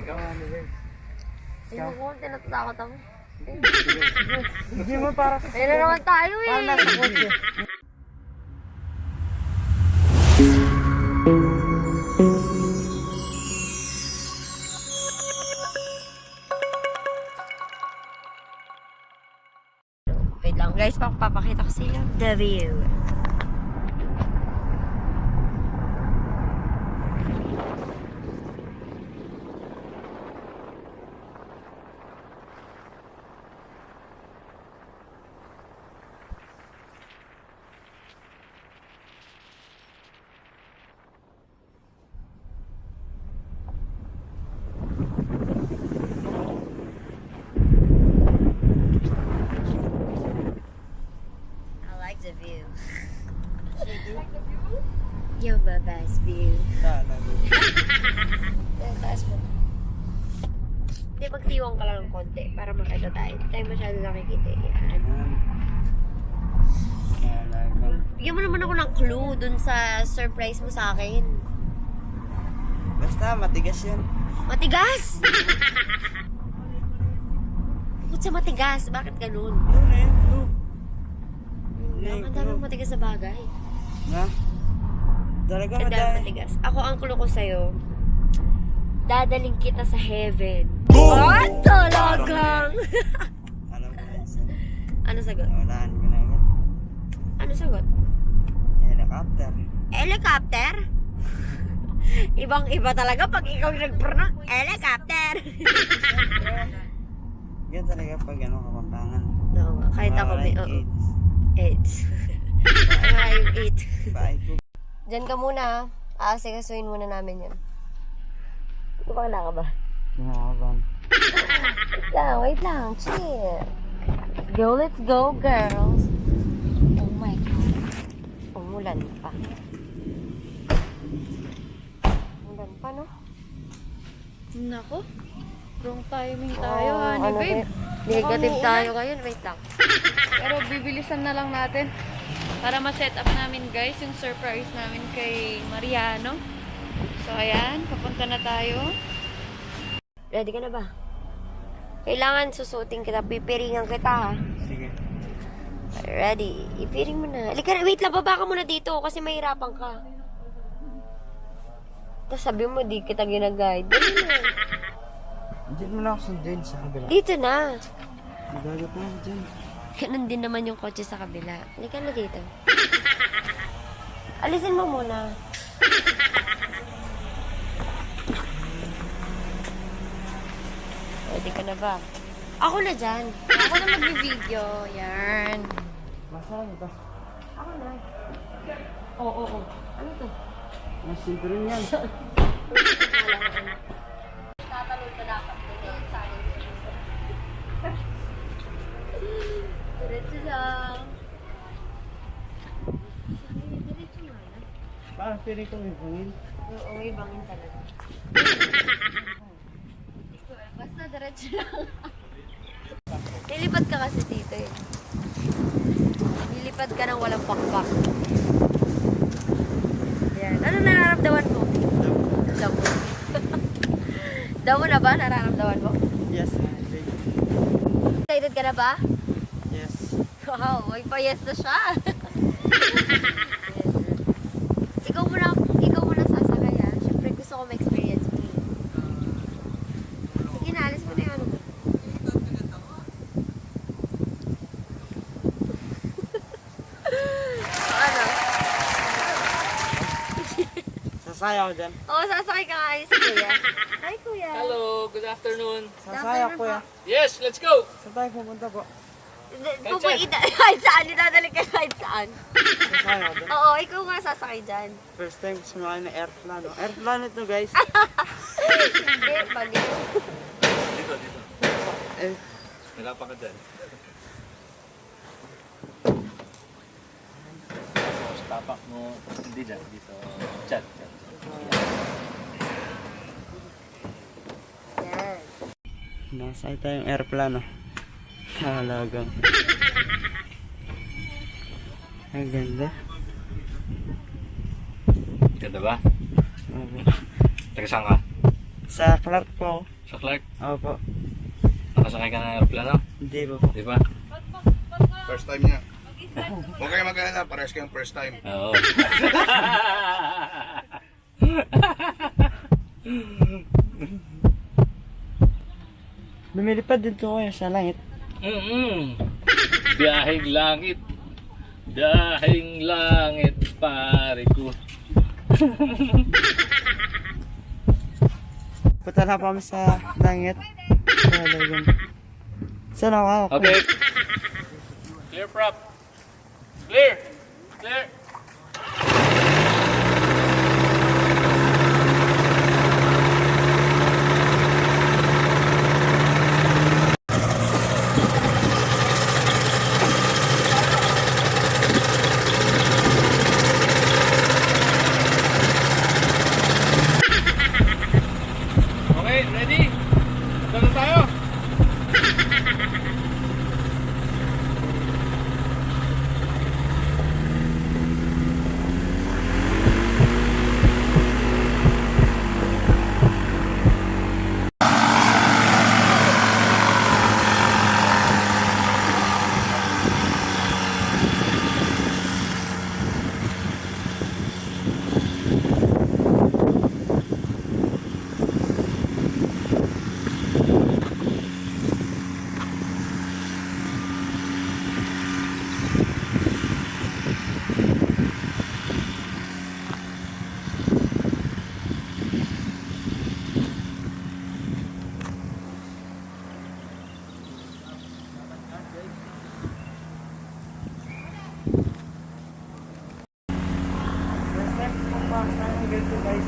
Ikaw ano guys? Ikaw ko, tinatakot ako. Hindi mo para sa... Ayun na naman tayo eh. Parang nasa kotse. Wait lang guys, papakita ko sila. The view. The view. You're the best view. Taas mo. Hindi, magtiwang ka lang ng konti para makita tayo. Hindi tayo masyado nakikita. Yan. Bigyan mo naman ako ng clue dun sa surprise mo sa akin. Basta, matigas yan. Matigas? Bukod sa matigas, bakit ganun? Yun eh, blue. Ang daming matigas sa bagay. Na? Talaga Ang daming matigas. Ako, ang clue ko sa'yo, dadaling kita sa heaven. What? Talagang? Alam ko na yun. Ano sagot? Walaan ko na yun. Ano sagot? Helicopter. Helicopter? Ibang-iba talaga pag ikaw yung nag-pronounce. Helicopter! Yan talaga pag ano, kapampangan. Oo nga, kahit ako may... Oo. AIDS. Wala yung 8. Bye ko. Diyan ka muna. Aasikasuhin muna namin yan. Ito ba ka ba? Nakakaban. Wait lang. Chill. Let's go, girls. Oh my God. Umulan pa. Umulan pa, no? Nako. Wrong timing tayo, honey, babe. Negative tayo ngayon. Wait lang. Pero bibilisan na lang natin para ma-set up namin, guys, yung surprise namin kay Mariano. So, ayan. Papunta na tayo. Ready ka na ba? Kailangan susuotin kita. Pipiringan kita, ha? Sige. Ready. Ipiring mo na. Halika na. Wait lang. Baba ka muna dito kasi mahirapan ka. Tapos sabi mo, di kita ginaguide. Dali na. Diyan mo na ako sundin sa kabila. Dito na. Magagat na ako dyan. Ganun din naman yung kotse sa kabila. Halika na dito. Alisin mo muna. Ready ka na ba? Ako na dyan. Ako na mag-video. Yan. Masarap ito. Ako na. Oo. Ano to? Mas simple rin yan. Tatalon ka dapat. Diretso lang. Diretso nga lang. Parang piling ko may bungin. Oo, may bangin talaga. Basta diretso lang. Lilipad ka kasi dito eh. Lilipad ka ng walang pakpak. Yan. Ano nararamdaman mo? Damo. Damo na ba? Nararamdaman mo? Yes. Excited ka na ba? Yes. Wow, may pa-yes na siya. Ikaw muna sasakay ha. Siyempre gusto ko ma-experience mo. Sige na, alis mo na yung ano. Ano? Sasaya ako dyan. Oo, sasakay ka nga si Kuya. Hi Kuya. Hello, good afternoon. Sasaya ko ya. Yes, let's go. Saan tayo pupunta po? Kahit saan, idadalik ka kahit saan. Sasaya ako dyan. Oo, ikaw nga sasakay dyan. First time sumakay ng airplano. Airplano ito guys. Hindi, bali. Dito, dito. Eh, Nalapan ka dyan. Tapos tapak mo, hindi dyan, dito. Chat. Yan. nasa tayong airplano. Talagang. Ang ganda. Ganda ba? Okay. Taga saan ka? Sa Clark po. Sa Clark? Opo. Nakasakay ka ng aeroplano? Hindi po po. Di ba? First time niya. Huwag kayo mag-alala, parehas kayong first time. Oo. Lumilipad din to kayo sa langit. Biyaheng langit. Biyaheng langit, pare ko. Punta na po kami sa langit. Talagang. Saan ako? Okay. Clear prop. Clear. Clear. Okay, ready? Ito na tayo. First time po pa sa ganito guys.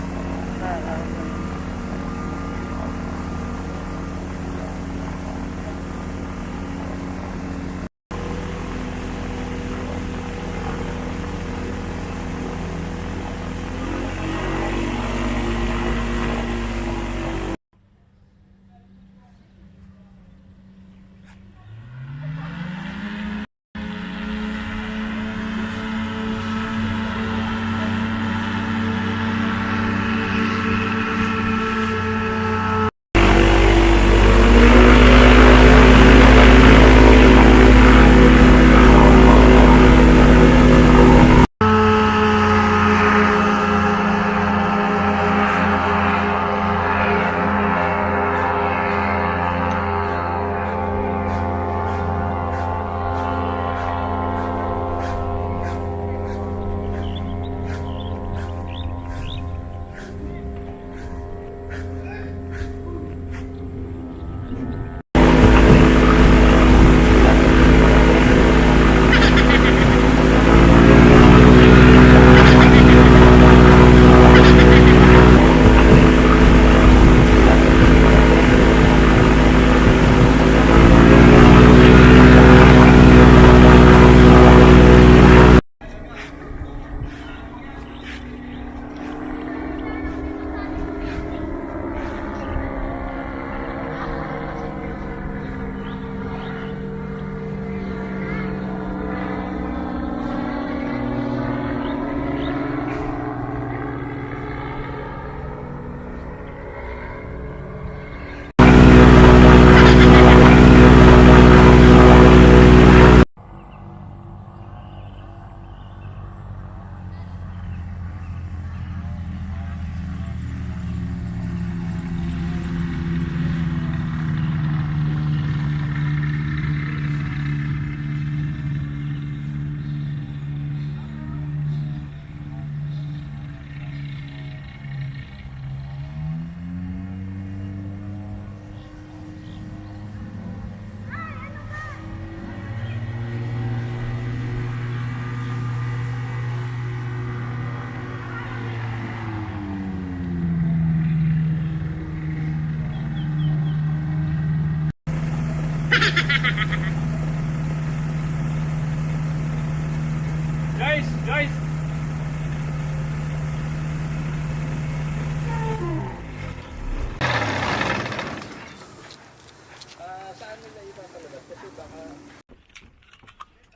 Guys!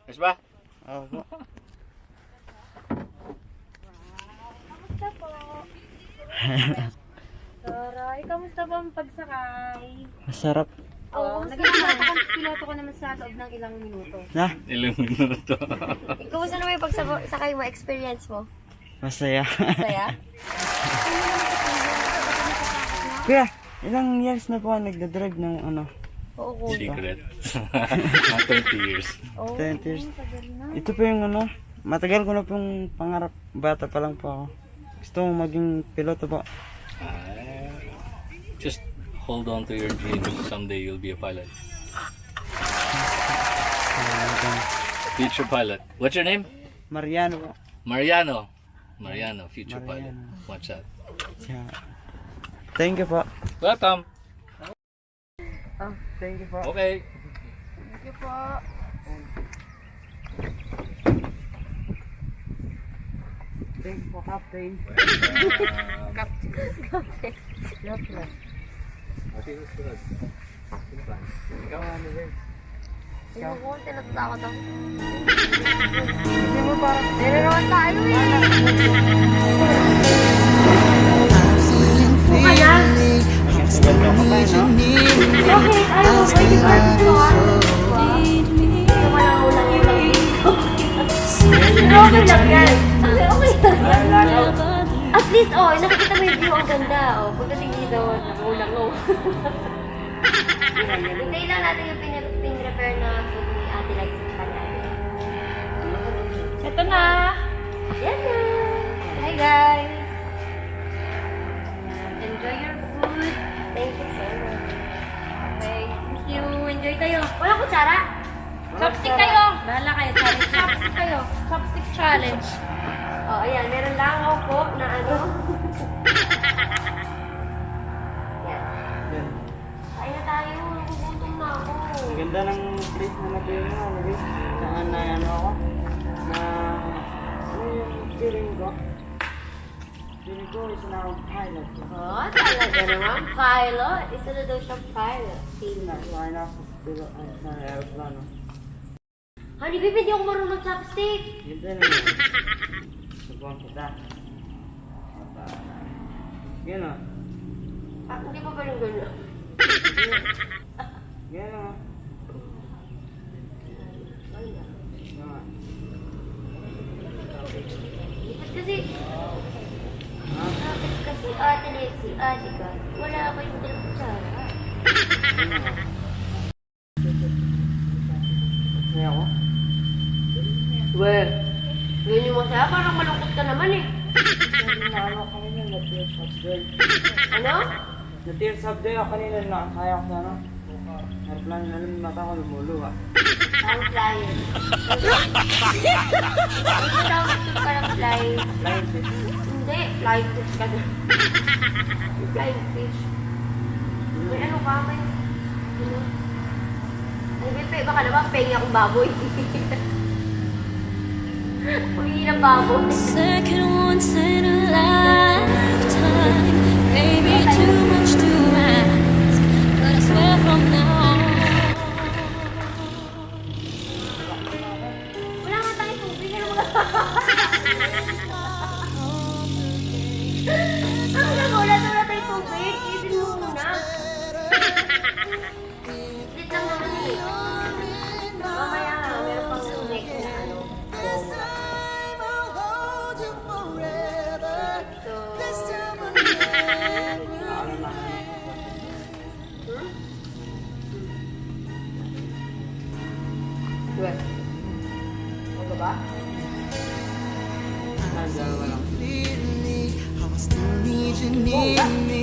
Guys ba? Opo. Kamusta po? Taray, Ay, kamusta ba ang pagsakay? Masarap. Oo, piloto ko naman sa loob ng ilang minuto. Na, Ilang minuto. Ikaw, saan naman yung pagsakay mo, experience mo? masaya. Saya? Kuya, ilang years na po ako nagdadrive ng ano? Oo, kuya. Secret. Mga 20 years. Oo, 20 years. tagal na. Ito po yung ano, matagal ko na pong pangarap. Bata pa lang po ako. Gusto ko maging piloto po. Just hold on to your dream. Someday you'll be a pilot. Future pilot. What's your name? Mariano po. Mariano. Mariano, future pilot. Mariano. Watch out. Yeah. Thank you po. Welcome. Ah, thank you po. Okay. Thank you po. Thank you po, Captain. Captain. Tingnan ko, tinatatakot ako. Hindi mo parang... Nilalawan tayo eh! Buka na! Ganda ka pa, no? Bakit? Ayaw mo, pwede ba ito? Ito malang ulang dito. Pero okay lang yan. Okay lang yan. At least, oh, nakikita mo yung view, ang ganda. Oh, pagdating dito, nakulang oh. Hintayin lang natin yung pin-repair na food ni Ate Light sa kanya. Ito na. Yan na! Hi guys! Enjoy your food! Thank you so much. Okay, thank you. Enjoy tayo. Walang kutsara? Chopstick kayo. Bahala kayo. Chopstick kayo. Chopstick challenge. Oh, ayan. Meron lang ako po na ano. Yan. Yan. Kain na tayo. Nagugutom na ako. Ang ganda ng place na napili mo, Luis. Saan na ano ako? Na... Ano yung feeling ko? Feeling ko, isa na akong pilot. Oh, talaga naman. Pilot. Isa na daw siyang pilot. Line up sa aeroplano. Honey, baby, hindi ako marunong mag-chopstick. Ganda na yun. Subuhan kita. Yan o. Ah, hindi pa ba yung gano'n? Yan o. Kasi, kasi ate Lexi, ate ka, wala kayong dalang kutsara. Masaya ako. Well, yun yung masaya, parang malungkot ka naman eh. Ano kanina, na-tears up girl. Ano? Na-tears up girl ako kanina, nakakaya ko sa ano. Aeroplano na lang yung mata ko lumuluwa. Ang flyer. Ano tawag ito parang fly? Flying fish. Hindi, flying fish ka na. Flying fish. May ano ka, may... Ano? Ay, Pepe, baka naman pengi akong baboy. Pagiging ng baboy. Second once in a lifetime, maybe too much to ask, but I swear from now on. Wala nga tayong tubig. Ano mga... Ang wala tayong tubig. Isipin mo muna. Split lang naman eh. Mamaya nga, meron pang next na ano. Well, ano ba? Dalawa lang. I still need you near me.